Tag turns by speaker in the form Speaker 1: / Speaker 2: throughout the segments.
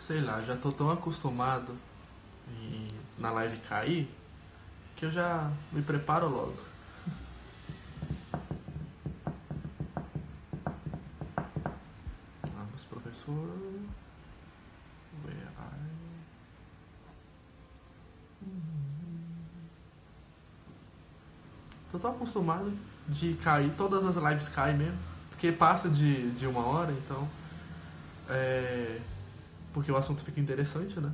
Speaker 1: sei lá, já tô tão acostumado na live cair que eu já me preparo logo. Vamos, professor. Where are you? Tô tão acostumado de cair, todas as lives caem mesmo. Porque passa de 1 hora, então. É. Porque o assunto fica interessante, né?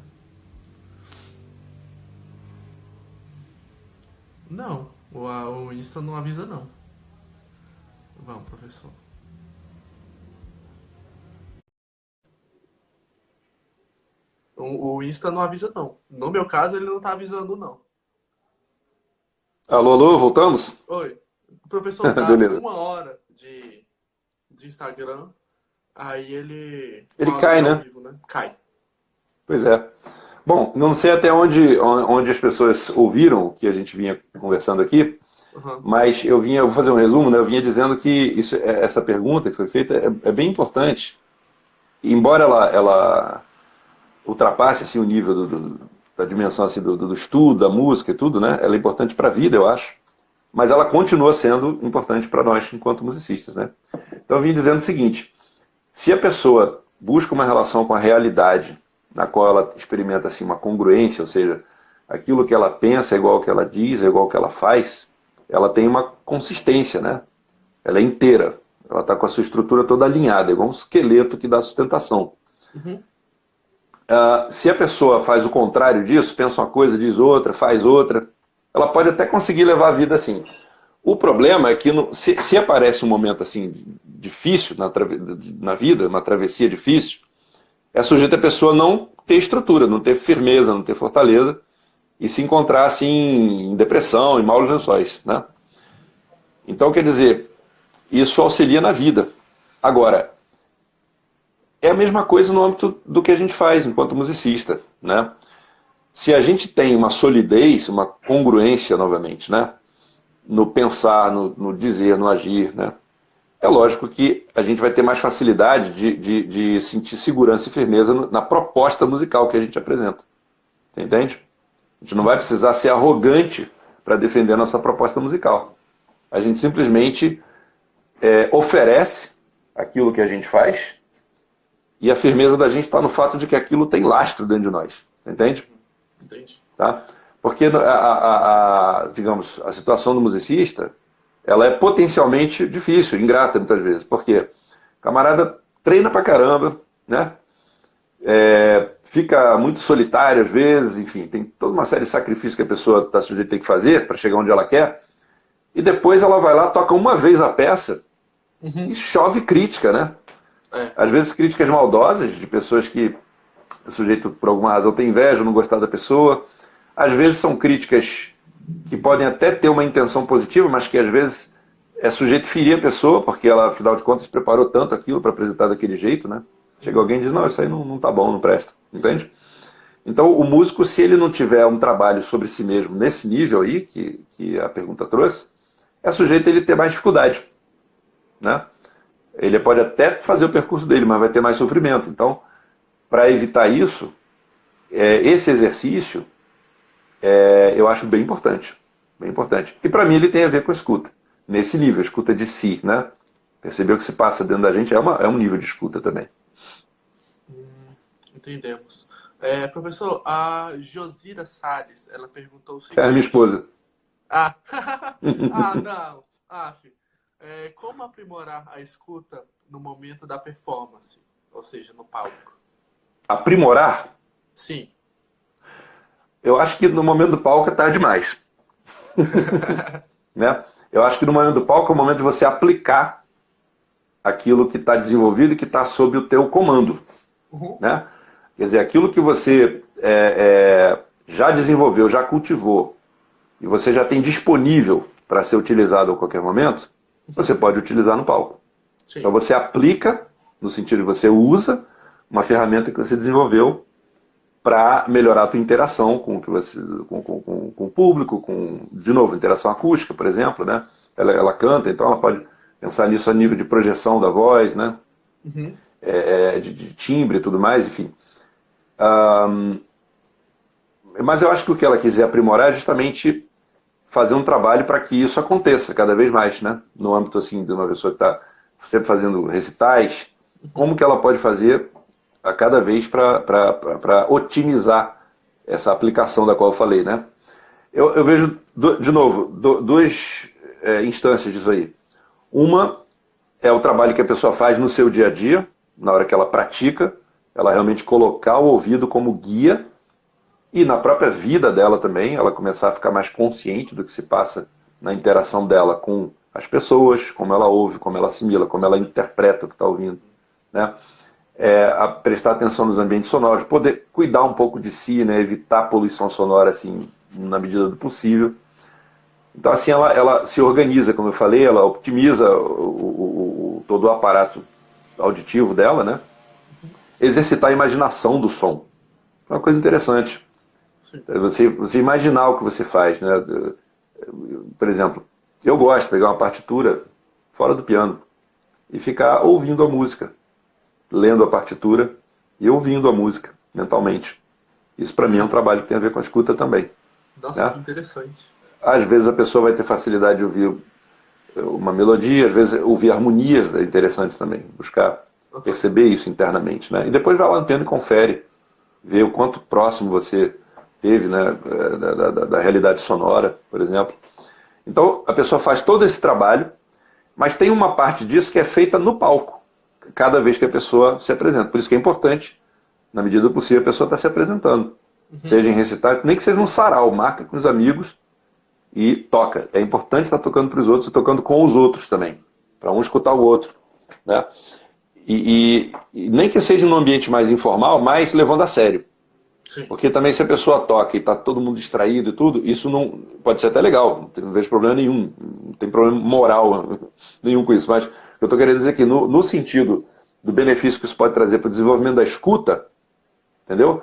Speaker 1: Não, o Insta não avisa não. Vamos, professor. O Insta não avisa não. No meu caso, ele não tá avisando não.
Speaker 2: Alô, alô, voltamos?
Speaker 1: Oi, o professor dá
Speaker 2: Beleza.
Speaker 1: 1 hora de Instagram, aí ele. Com
Speaker 2: Ele
Speaker 1: a
Speaker 2: cai,
Speaker 1: live ao
Speaker 2: né?
Speaker 1: vivo, né? Cai.
Speaker 2: Pois é. Bom, não sei até onde as pessoas ouviram o que a gente vinha conversando aqui,
Speaker 1: Uhum.
Speaker 2: mas eu vou fazer um resumo, né? Eu vinha dizendo que essa pergunta que foi feita é bem importante. E embora ela ultrapasse assim, o nível da dimensão assim, do estudo, da música e tudo, né? Ela é importante para a vida, eu acho, mas ela continua sendo importante para nós enquanto musicistas, né? Então eu vim dizendo o seguinte: se a pessoa busca uma relação com a realidade, na qual ela experimenta assim, uma congruência, ou seja, aquilo que ela pensa é igual ao que ela diz, é igual ao que ela faz, ela tem uma consistência, né? Ela é inteira, ela está com a sua estrutura toda alinhada, é igual um esqueleto que dá sustentação.
Speaker 1: Uhum.
Speaker 2: Se a pessoa faz o contrário disso, pensa uma coisa, diz outra, faz outra, ela pode até conseguir levar a vida assim. O problema é que se aparece um momento assim difícil na vida, uma travessia difícil, é sujeito a pessoa não ter estrutura, não ter firmeza, não ter fortaleza e se encontrar assim em depressão, em maus lençóis, né? Então, quer dizer, isso auxilia na vida. Agora, é a mesma coisa no âmbito do que a gente faz enquanto musicista, né? Se a gente tem uma solidez, uma congruência novamente, né? No pensar, no dizer, no agir, né? É lógico que a gente vai ter mais facilidade de sentir segurança e firmeza na proposta musical que a gente apresenta. Você entende? A gente não vai precisar ser arrogante para defender a nossa proposta musical. A gente simplesmente oferece aquilo que a gente faz e a firmeza da gente está no fato de que aquilo tem lastro dentro de nós. Entende?
Speaker 1: Entende?
Speaker 2: Tá? Porque, digamos, a situação do musicista ela é potencialmente difícil, ingrata muitas vezes. Por quê? O camarada treina pra caramba, né? Fica muito solitário às vezes, enfim, tem toda uma série de sacrifícios que a pessoa está sujeita a ter que fazer para chegar onde ela quer, e depois ela vai lá, toca uma vez a peça e
Speaker 1: Uhum.
Speaker 2: chove crítica, né?
Speaker 1: É.
Speaker 2: Às vezes críticas maldosas de pessoas que o sujeito, por alguma razão, tem inveja, não gostar da pessoa. Às vezes são críticas que podem até ter uma intenção positiva, mas que às vezes é sujeito a ferir a pessoa, porque ela, afinal de contas, preparou tanto aquilo para apresentar daquele jeito, né? Chega alguém e diz, não, isso aí não tá bom, não presta, entende? Então, o músico, se ele não tiver um trabalho sobre si mesmo nesse nível aí, que a pergunta trouxe, é sujeito a ele ter mais dificuldade, né? Ele pode até fazer o percurso dele, mas vai ter mais sofrimento. Então, para evitar isso, esse exercício eu acho bem importante. Bem importante. E para mim ele tem a ver com a escuta. Nesse nível, escuta de si, né? Perceber o que se passa dentro da gente é um nível de escuta também.
Speaker 1: Entendemos. É, professor, a Josira Salles, ela perguntou o
Speaker 2: É a minha
Speaker 1: seguinte.
Speaker 2: esposa.
Speaker 1: Ah, ah, não. Ah, filho. Como aprimorar a escuta no momento da performance, ou seja, no palco?
Speaker 2: Aprimorar,
Speaker 1: Sim.
Speaker 2: eu acho que no momento do palco é tarde demais. Né? Eu acho que no momento do palco é o momento de você aplicar aquilo que está desenvolvido e que está sob o teu comando.
Speaker 1: Uhum.
Speaker 2: Né? Quer dizer, aquilo que você já desenvolveu, já cultivou, e você já tem disponível para ser utilizado a qualquer momento, você pode utilizar no palco. Então
Speaker 1: Sim.
Speaker 2: você aplica, no sentido de você usa uma ferramenta que você desenvolveu para melhorar a tua interação com, o que você, com o público, de novo, interação acústica, por exemplo, né? Ela canta, então ela pode pensar nisso a nível de projeção da voz, né?
Speaker 1: Uhum.
Speaker 2: De timbre e tudo mais, enfim. Mas eu acho que o que ela quiser aprimorar é justamente fazer um trabalho para que isso aconteça cada vez mais, né? No âmbito assim de uma pessoa que está sempre fazendo recitais, como que ela pode fazer a cada vez para otimizar essa aplicação da qual eu falei, né? Eu vejo, de novo, duas instâncias disso aí. Uma é o trabalho que a pessoa faz no seu dia a dia, na hora que ela pratica, ela realmente colocar o ouvido como guia e na própria vida dela também, ela começar a ficar mais consciente do que se passa na interação dela com as pessoas, como ela ouve, como ela assimila, como ela interpreta o que está ouvindo, né? A prestar atenção nos ambientes sonoros, poder cuidar um pouco de si, né? Evitar poluição sonora assim, na medida do possível. Então assim ela se organiza, como eu falei, ela optimiza todo o aparato auditivo dela, né? Exercitar a imaginação do som. É uma coisa interessante.
Speaker 1: Sim.
Speaker 2: Você imaginar o que você faz, né? Por exemplo, eu gosto de pegar uma partitura fora do piano e ficar ouvindo a música, lendo a partitura e ouvindo a música mentalmente. Isso para mim é um trabalho que tem a ver com a escuta também,
Speaker 1: Nossa,
Speaker 2: né?
Speaker 1: que interessante.
Speaker 2: Às vezes a pessoa vai ter facilidade de ouvir uma melodia, às vezes ouvir harmonias é interessante também, buscar
Speaker 1: Uhum.
Speaker 2: perceber isso internamente, né? E depois vai lá no piano e confere, ver o quanto próximo você teve, né, da realidade sonora, por exemplo. Então a pessoa faz todo esse trabalho, mas tem uma parte disso que é feita no palco, cada vez que a pessoa se apresenta. Por isso que é importante, na medida do possível, a pessoa está se apresentando.
Speaker 1: Uhum.
Speaker 2: Seja em recitais, nem que seja num sarau, marca com os amigos e toca. É importante estar tocando para os outros e tocando com os outros também, para um escutar o outro, né? E nem que seja num ambiente mais informal, mas levando a sério.
Speaker 1: Sim.
Speaker 2: Porque também se a pessoa toca e está todo mundo distraído e tudo, isso não pode ser até legal, não vejo problema nenhum, não tem problema moral nenhum com isso. Mas eu estou querendo dizer que no sentido do benefício que isso pode trazer para o desenvolvimento da escuta, entendeu?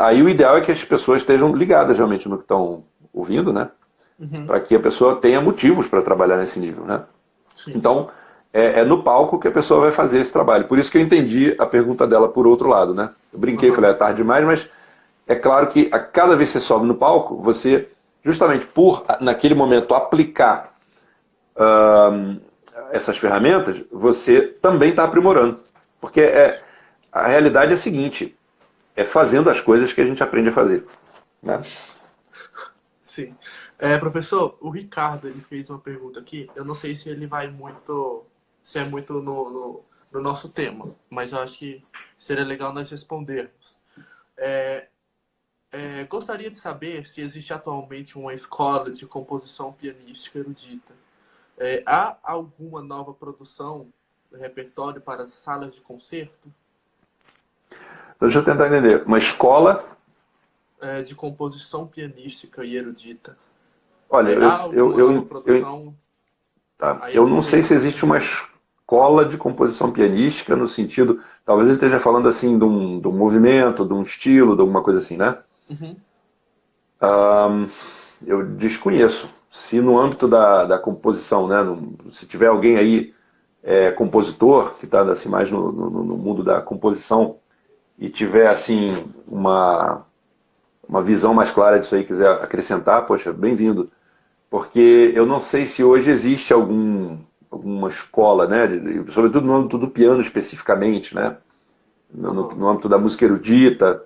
Speaker 2: Aí o ideal é que as pessoas estejam ligadas realmente no que estão ouvindo, né?
Speaker 1: Uhum.
Speaker 2: Para que a pessoa tenha motivos para trabalhar nesse nível, né?
Speaker 1: Sim.
Speaker 2: Então, é no palco que a pessoa vai fazer esse trabalho. Por isso que eu entendi a pergunta dela por outro lado, né? Eu brinquei,
Speaker 1: Uhum.
Speaker 2: falei, é tarde demais, mas é claro que a cada vez que você sobe no palco, você, justamente por, naquele momento, aplicar essas ferramentas, você também está aprimorando. Porque a realidade é a seguinte, é fazendo as coisas que a gente aprende a fazer, né?
Speaker 1: Sim. Professor, o Ricardo ele fez uma pergunta aqui. Eu não sei se ele vai muito, se é muito no nosso tema, mas eu acho que seria legal nós respondermos. É, Gostaria de saber se existe atualmente uma escola de composição pianística erudita. Há alguma nova produção do repertório para salas de concerto
Speaker 2: Então, deixa eu tentar entender. Uma escola,
Speaker 1: de composição pianística e erudita?
Speaker 2: olha,
Speaker 1: Há alguma nova produção
Speaker 2: tá,
Speaker 1: aí
Speaker 2: eu não sei se
Speaker 1: recente?
Speaker 2: existe uma escola de composição pianística no sentido, talvez ele esteja falando assim de um movimento, de um estilo, de alguma coisa assim, né?
Speaker 1: Uhum.
Speaker 2: Eu desconheço. Se no âmbito da composição, né, se tiver alguém aí compositor que está assim mais no mundo da composição e tiver assim uma visão mais clara disso aí, quiser acrescentar, poxa, bem-vindo. Porque eu não sei se hoje existe alguma escola, né, sobretudo no âmbito do piano especificamente, né,
Speaker 1: Uhum.
Speaker 2: no âmbito da música erudita,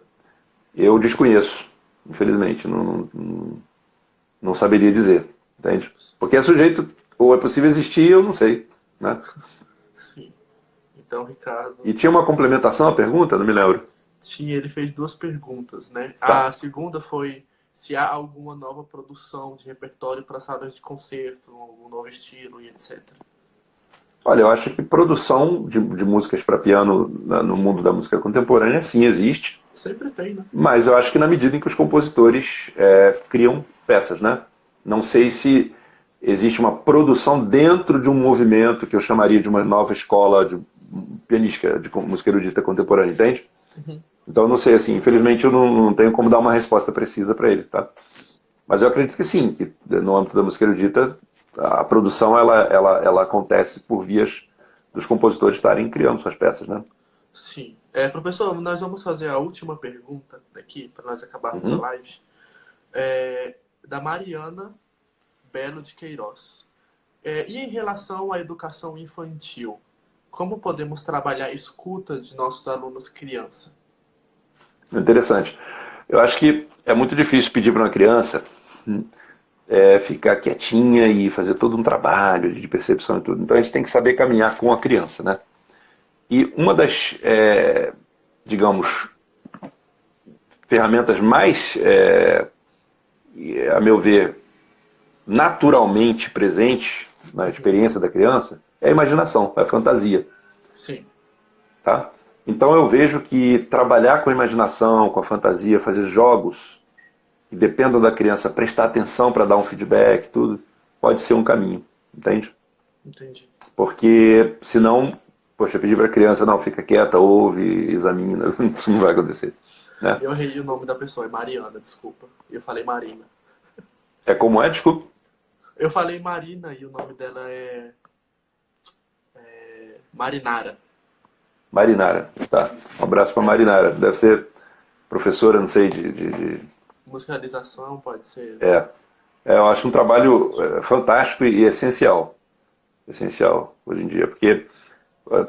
Speaker 2: eu desconheço, infelizmente, não saberia dizer, entende? Porque é sujeito, ou é possível existir, eu não sei, né?
Speaker 1: Sim. Então, Ricardo,
Speaker 2: E tinha uma complementação à pergunta, não me lembro.
Speaker 1: sim, ele fez duas perguntas, né?
Speaker 2: Tá.
Speaker 1: A segunda foi se há alguma nova produção de repertório para salas de concerto, um novo estilo e etc.
Speaker 2: Olha, eu acho que produção de músicas para piano no mundo da música contemporânea sim existe,
Speaker 1: Sempre tem, né?
Speaker 2: mas eu acho que na medida em que os compositores criam peças, né? Não sei se existe uma produção dentro de um movimento que eu chamaria de uma nova escola de pianística, de música erudita contemporânea, entende?
Speaker 1: Uhum.
Speaker 2: Então, eu não sei, assim, infelizmente eu não tenho como dar uma resposta precisa para ele, tá? Mas eu acredito que sim, que no âmbito da música erudita, a produção ela acontece por vias dos compositores estarem criando suas peças, né?
Speaker 1: Sim. Professor, nós vamos fazer a última pergunta aqui, para nós acabarmos a
Speaker 2: Uhum.
Speaker 1: live, da Mariana Belo de Queiroz. E em relação à educação infantil, como podemos trabalhar a escuta de nossos alunos criança?
Speaker 2: Interessante. Eu acho que é muito difícil pedir para uma criança ficar quietinha e fazer todo um trabalho de percepção e tudo. Então a gente tem que saber caminhar com a criança, né? E uma das, digamos, ferramentas mais, a meu ver, naturalmente presentes na experiência da criança é a imaginação, é a fantasia.
Speaker 1: Sim.
Speaker 2: Tá? Então eu vejo que trabalhar com a imaginação, com a fantasia, fazer jogos que dependam da criança, prestar atenção para dar um feedback, tudo, pode ser um caminho, entende?
Speaker 1: Entendi.
Speaker 2: Porque senão, poxa, pedir para a criança, não, fica quieta, ouve, examina, isso não vai acontecer. Né?
Speaker 1: Eu errei o nome da pessoa, é Mariana, desculpa. Eu falei Marina.
Speaker 2: É como é, desculpa?
Speaker 1: Eu falei Marina e o nome dela é Marinara.
Speaker 2: Marinara, tá. Um abraço para Marinara. Deve ser professora, não sei, de.
Speaker 1: Musicalização pode ser.
Speaker 2: Eu acho um trabalho fantástico e essencial. Essencial hoje em dia, porque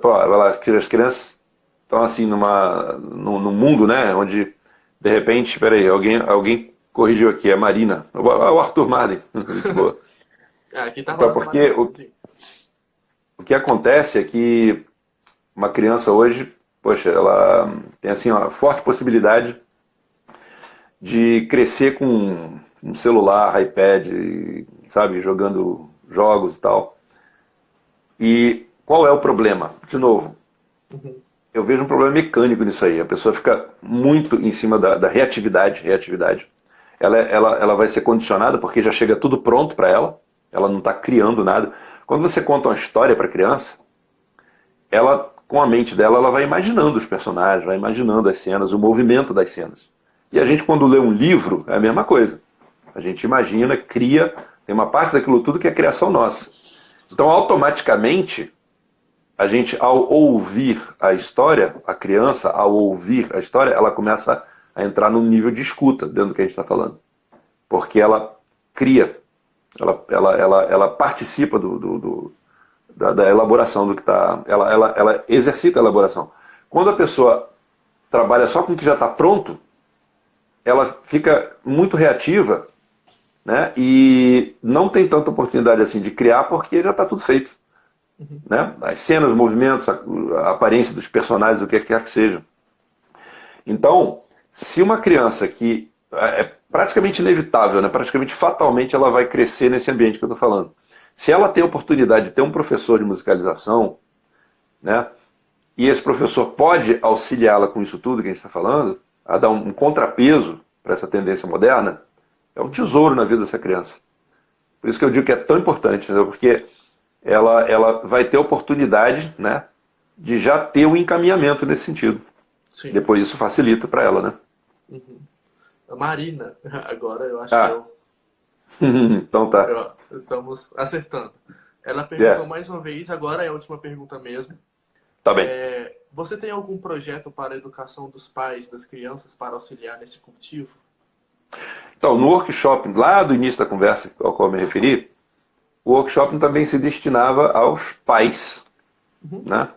Speaker 2: pô, as crianças estão assim num mundo, né, onde de repente, peraí, alguém corrigiu aqui, é Marina, o Arthur Marley. Boa.
Speaker 1: Aqui tá
Speaker 2: Então,
Speaker 1: rolando
Speaker 2: porque o que acontece é que uma criança hoje, poxa, ela tem assim uma forte possibilidade de crescer com um celular, iPad, sabe, jogando jogos e tal. E qual é o problema? De novo, eu vejo um problema mecânico nisso aí. A pessoa fica muito em cima da reatividade. Ela vai ser condicionada porque já chega tudo pronto para ela. Ela não está criando nada. Quando você conta uma história para a criança, ela, com a mente dela, ela vai imaginando os personagens, vai imaginando as cenas, o movimento das cenas. E a gente, quando lê um livro, é a mesma coisa. A gente imagina, cria, tem uma parte daquilo tudo que é criação nossa. Então, automaticamente, a gente, ao ouvir a história, a criança, ao ouvir a história, ela começa a entrar num nível de escuta dentro do que a gente está falando. Porque ela cria, ela participa da elaboração do que está. Ela exercita a elaboração. Quando a pessoa trabalha só com o que já está pronto, ela fica muito reativa, né? E não tem tanta oportunidade assim de criar porque já está tudo feito. Né? As cenas, os movimentos, a aparência dos personagens, do que quer que seja. Então, se uma criança que é praticamente inevitável, né? Praticamente fatalmente ela vai crescer nesse ambiente que eu estou falando. Se ela tem a oportunidade de ter um professor de musicalização, né? E esse professor pode auxiliá-la com isso tudo que a gente está falando, a dar um contrapeso para essa tendência moderna, é um tesouro na vida dessa criança. Por isso que eu digo que é tão importante, entendeu? Porque ela vai ter oportunidade, né, de já ter um encaminhamento nesse sentido.
Speaker 1: Sim.
Speaker 2: Depois isso facilita para ela, né?
Speaker 1: A Marina, agora eu acho que
Speaker 2: Então tá.
Speaker 1: estamos acertando. Ela perguntou mais uma vez, agora é a última pergunta mesmo.
Speaker 2: Tá bem.
Speaker 1: Você tem algum projeto para a educação dos pais, das crianças, para auxiliar nesse cultivo?
Speaker 2: Então, no workshop, lá do início da conversa ao qual eu me referi, o workshop também se destinava aos pais. Né?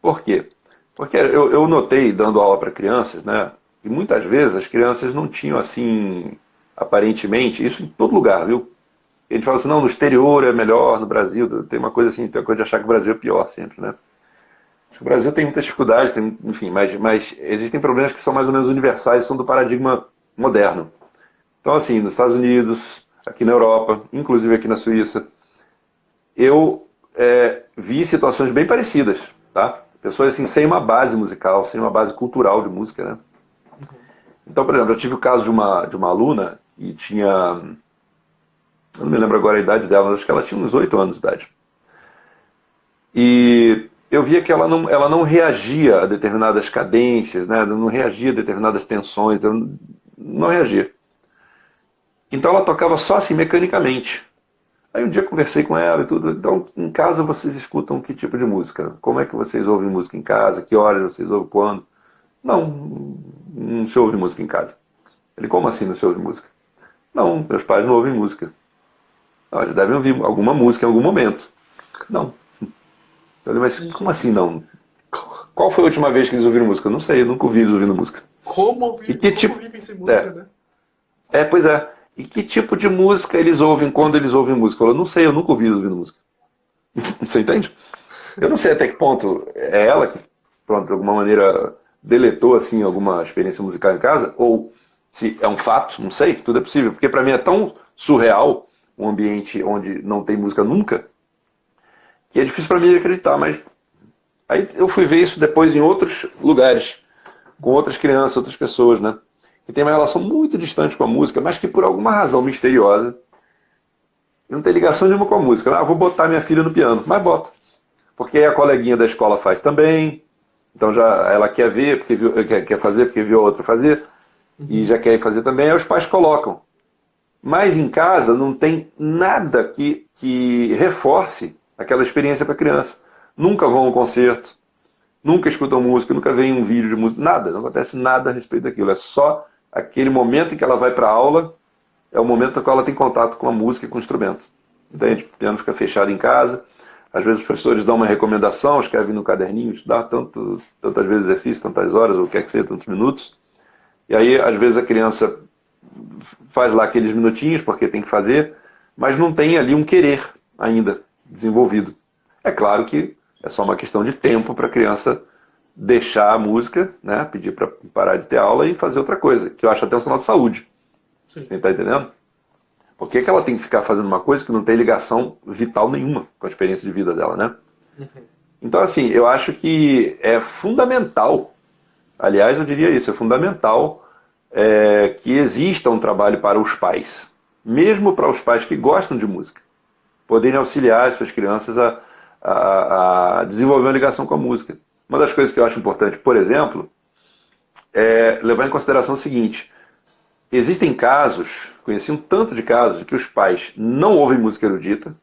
Speaker 2: Por quê? Porque eu notei, dando aula para crianças, né, e muitas vezes as crianças não tinham, assim, aparentemente, isso em todo lugar, viu? A gente fala assim, não, no exterior é melhor, no Brasil, tem uma coisa assim, tem uma coisa de achar que o Brasil é pior sempre, né? Acho que o Brasil tem muitas dificuldades, enfim, mas existem problemas que são mais ou menos universais, são do paradigma moderno. Então, assim, nos Estados Unidos, aqui na Europa, inclusive aqui na Suíça, eu vi situações bem parecidas, tá? Pessoas assim, sem uma base musical, sem uma base cultural de música, né? Então, por exemplo, eu tive o caso de uma aluna e tinha... Eu não me lembro agora a idade dela, mas acho que ela tinha uns 8 anos de idade. E eu via que ela não reagia a determinadas cadências, né? Não reagia a determinadas tensões, não reagia. Então ela tocava só assim, mecanicamente. Aí um dia conversei com ela e tudo. Então, em casa vocês escutam que tipo de música? Como é que vocês ouvem música em casa? Que horas vocês ouvem? Quando? Não, não se ouve música em casa. Ele, como assim não se ouve música? Não, meus pais não ouvem música. Não, eles devem ouvir alguma música em algum momento. Não. Eu falei, mas como assim não? Qual foi a última vez que eles ouviram música? Eu não sei, eu nunca ouvi eles ouvindo música. E que
Speaker 1: Como
Speaker 2: tipo.
Speaker 1: vivem sem
Speaker 2: É,
Speaker 1: música, né?
Speaker 2: pois é. E que tipo de música eles ouvem quando eles ouvem música? Eu não sei, eu nunca ouvi eles ouvindo música. Você entende? Eu não sei até que ponto é ela que, pronto, de alguma maneira deletou assim alguma experiência musical em casa, ou se é um fato, não sei, tudo é possível, porque para mim é tão surreal um ambiente onde não tem música nunca, que é difícil para mim de acreditar, mas aí eu fui ver isso depois em outros lugares, com outras crianças, outras pessoas, né? Que tem uma relação muito distante com a música, mas que por alguma razão misteriosa não tem ligação nenhuma com a música. Ah, vou botar minha filha no piano, mas bota. Porque a coleguinha da escola faz também, então já ela quer ver, porque viu, quer fazer, porque viu a outra fazer, e já quer fazer também, aí os pais colocam. Mas em casa não tem nada que reforce aquela experiência para a criança. Nunca vão a um concerto, nunca escutam música, nunca veem um vídeo de música, nada, não acontece nada a respeito daquilo. É só aquele momento em que ela vai para a aula, é o momento em que ela tem contato com a música e com o instrumento. Entende? O piano fica fechado em casa. Às vezes os professores dão uma recomendação, escrevem no caderninho, estudar tantas vezes exercício, tantas horas, ou o que é que seja, tantos minutos. E aí, às vezes, a criança faz lá aqueles minutinhos, porque tem que fazer, mas não tem ali um querer ainda desenvolvido. É claro que é só uma questão de tempo para a criança deixar a música, né, pedir para parar de ter aula e fazer outra coisa, que eu acho até um sinal de saúde.
Speaker 1: Sim.
Speaker 2: Você está entendendo? Por que ela tem que ficar fazendo uma coisa que não tem ligação vital nenhuma com a experiência de vida dela, né?
Speaker 1: Uhum.
Speaker 2: Então, assim, eu acho que é fundamental, aliás, eu diria isso, é fundamental que exista um trabalho para os pais, mesmo para os pais que gostam de música, poderem auxiliar as suas crianças a desenvolver uma ligação com a música. Uma das coisas que eu acho importante, por exemplo, é levar em consideração o seguinte: existem casos, conheci um tanto de casos, de que os pais não ouvem música erudita,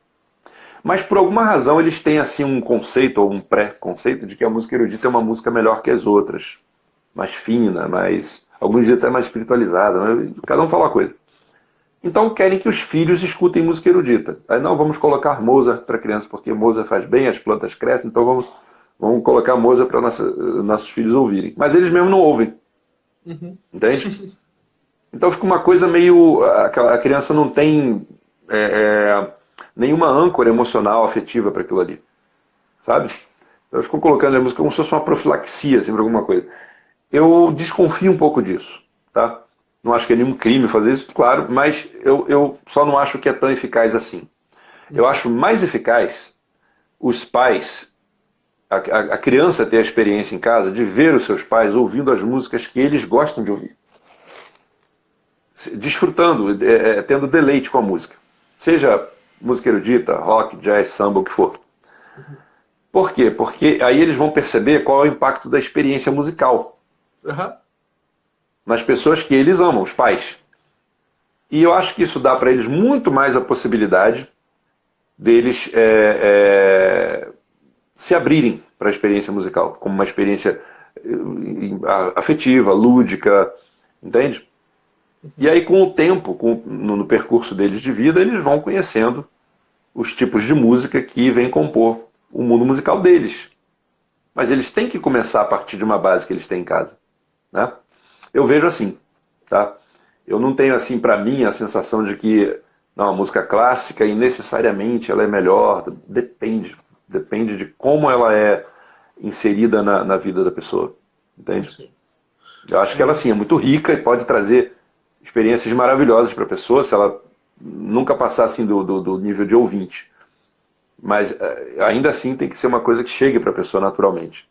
Speaker 2: mas por alguma razão eles têm assim um conceito ou um pré-conceito de que a música erudita é uma música melhor que as outras, mais fina, mais, alguns dizem até mais espiritualizada, mas cada um fala uma coisa. Então querem que os filhos escutem música erudita. Aí não, vamos colocar Mozart para a criança, porque Mozart faz bem, as plantas crescem, então vamos colocar Mozart para nossos filhos ouvirem. Mas eles mesmos não ouvem,
Speaker 1: Uhum.
Speaker 2: entende? Então fica uma coisa meio. A criança não tem nenhuma âncora emocional, afetiva para aquilo ali. Sabe? Então ficam colocando a música como se fosse uma profilaxia, assim, para alguma coisa. Eu desconfio um pouco disso. Tá? Não acho que é nenhum crime fazer isso, claro, mas eu só não acho que é tão eficaz assim. Eu acho mais eficaz os pais, a criança ter a experiência em casa de ver os seus pais ouvindo as músicas que eles gostam de ouvir. Desfrutando, tendo deleite com a música. Seja música erudita, rock, jazz, samba, o que for. Por quê? Porque aí eles vão perceber qual é o impacto da experiência musical
Speaker 1: Uhum.
Speaker 2: nas pessoas que eles amam, os pais. E eu acho que isso dá para eles muito mais a possibilidade deles se abrirem para a experiência musical, como uma experiência afetiva, lúdica, entende? E aí, com o tempo, no percurso deles de vida, eles vão conhecendo os tipos de música que vêm compor o mundo musical deles. Mas eles têm que começar a partir de uma base que eles têm em casa. Né? Eu vejo assim, tá? Eu não tenho, assim, para mim, a sensação de que não, a música clássica e necessariamente ela é melhor. Depende. Depende de como ela é inserida na vida da pessoa. Entende?
Speaker 1: Sim.
Speaker 2: Eu acho que ela, sim, é muito rica e pode trazer experiências maravilhosas para a pessoa, se ela nunca passar assim do nível de ouvinte. Mas ainda assim tem que ser uma coisa que chegue para a pessoa naturalmente.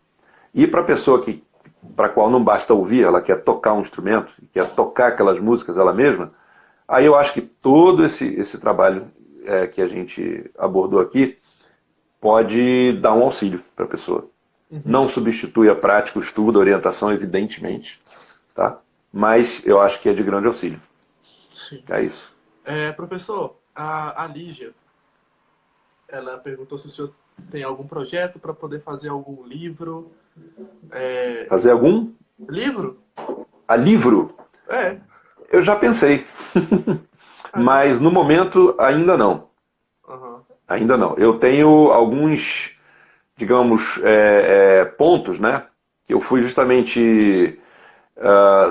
Speaker 2: E para a pessoa para a qual não basta ouvir, ela quer tocar um instrumento, quer tocar aquelas músicas ela mesma, aí eu acho que todo esse trabalho que a gente abordou aqui pode dar um auxílio para a pessoa.
Speaker 1: Uhum.
Speaker 2: Não substitui a prática, o estudo, a orientação, evidentemente, tá? Mas eu acho que é de grande auxílio.
Speaker 1: Sim.
Speaker 2: É isso.
Speaker 1: Professor, a Lígia, ela perguntou se o senhor tem algum projeto para poder fazer algum livro.
Speaker 2: Fazer algum?
Speaker 1: Livro?
Speaker 2: A livro?
Speaker 1: É.
Speaker 2: Eu já pensei. Mas no momento ainda não.
Speaker 1: Uhum.
Speaker 2: Ainda não. Eu tenho alguns, digamos, pontos, né? Que eu fui justamente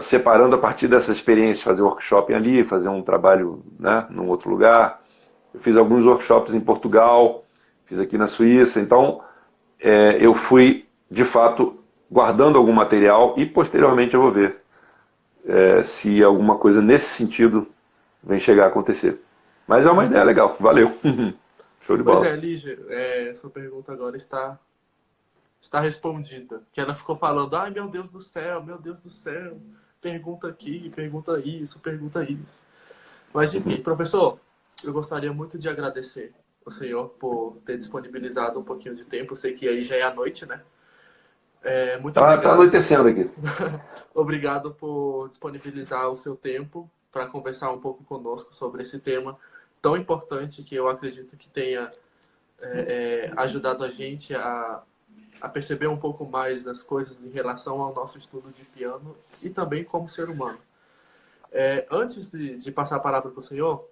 Speaker 2: separando a partir dessa experiência, fazer workshop ali, fazer um trabalho, né, num outro lugar. Eu fiz alguns workshops em Portugal, fiz aqui na Suíça. Então, eu fui, de fato, guardando algum material e posteriormente eu vou ver se alguma coisa nesse sentido vem chegar a acontecer. Mas é uma ideia legal, valeu. Show de
Speaker 1: Pois
Speaker 2: bola.
Speaker 1: é, Lígia, sua pergunta agora está respondida. Que ela ficou falando, ai meu Deus do céu, pergunta aqui, pergunta isso. Mas enfim, professor, eu gostaria muito de agradecer o senhor por ter disponibilizado um pouquinho de tempo. Eu sei que aí já é a noite, né? Muito
Speaker 2: Tá
Speaker 1: obrigado.
Speaker 2: anoitecendo aqui.
Speaker 1: Obrigado por disponibilizar o seu tempo para conversar um pouco conosco sobre esse tema tão importante que eu acredito que tenha ajudado a gente a perceber um pouco mais das coisas em relação ao nosso estudo de piano e também como ser humano. Antes de passar a palavra para o senhor,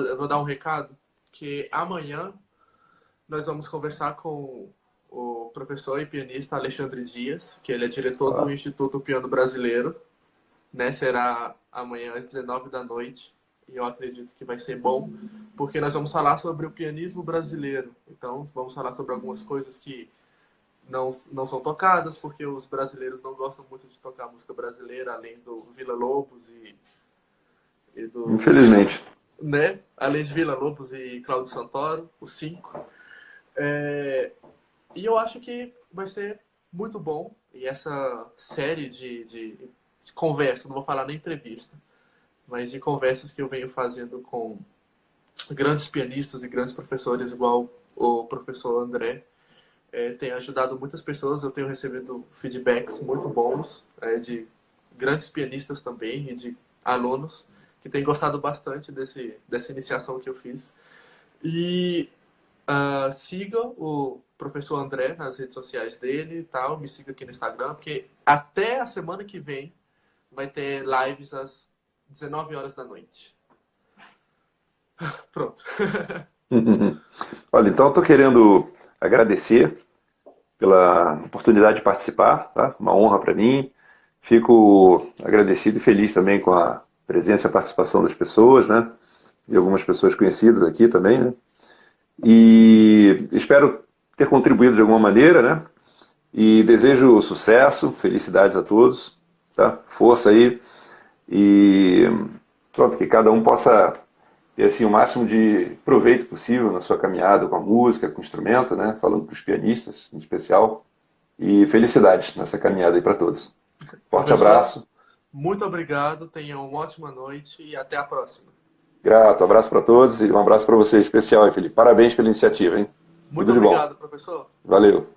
Speaker 1: eu vou dar um recado que amanhã nós vamos conversar com o professor e pianista Alexandre Dias, que ele é diretor do
Speaker 2: Ó,
Speaker 1: Instituto Piano Brasileiro, né? Será amanhã às 19 da noite e eu acredito que vai ser bom, porque nós vamos falar sobre o pianismo brasileiro. Então, vamos falar sobre algumas coisas que não são tocadas, porque os brasileiros não gostam muito de tocar música brasileira, além do Villa-Lobos e do...
Speaker 2: infelizmente.
Speaker 1: Né? Além de Villa-Lobos e Cláudio Santoro, os cinco. E eu acho que vai ser muito bom. E essa série de conversa, não vou falar nem entrevista, mas de conversas que eu venho fazendo com grandes pianistas e grandes professores, igual o professor André, tem ajudado muitas pessoas. Eu tenho recebido feedbacks muito bons de grandes pianistas também e de alunos que têm gostado bastante dessa iniciação que eu fiz. E siga o professor André nas redes sociais dele e tal, me siga aqui no Instagram, porque até a semana que vem vai ter lives às 19 horas da noite. Pronto.
Speaker 2: Olha, então eu estou querendo agradecer pela oportunidade de participar, tá? Uma honra para mim. Fico agradecido e feliz também com a presença e a participação das pessoas, né? E algumas pessoas conhecidas aqui também, né? E espero ter contribuído de alguma maneira, né? E desejo sucesso, felicidades a todos, tá? Força aí e pronto, que cada um possa ter assim, o máximo de proveito possível na sua caminhada com a música, com o instrumento, né? Falando para os pianistas em especial. E felicidades nessa caminhada aí para todos. Forte
Speaker 1: Professor,
Speaker 2: abraço,
Speaker 1: muito obrigado, tenha uma ótima noite e até a próxima.
Speaker 2: grato, abraço para todos e um abraço para você especial, hein, Felipe. Parabéns pela iniciativa, hein?
Speaker 1: Muito
Speaker 2: Tudo de bom.
Speaker 1: obrigado, professor.
Speaker 2: Valeu.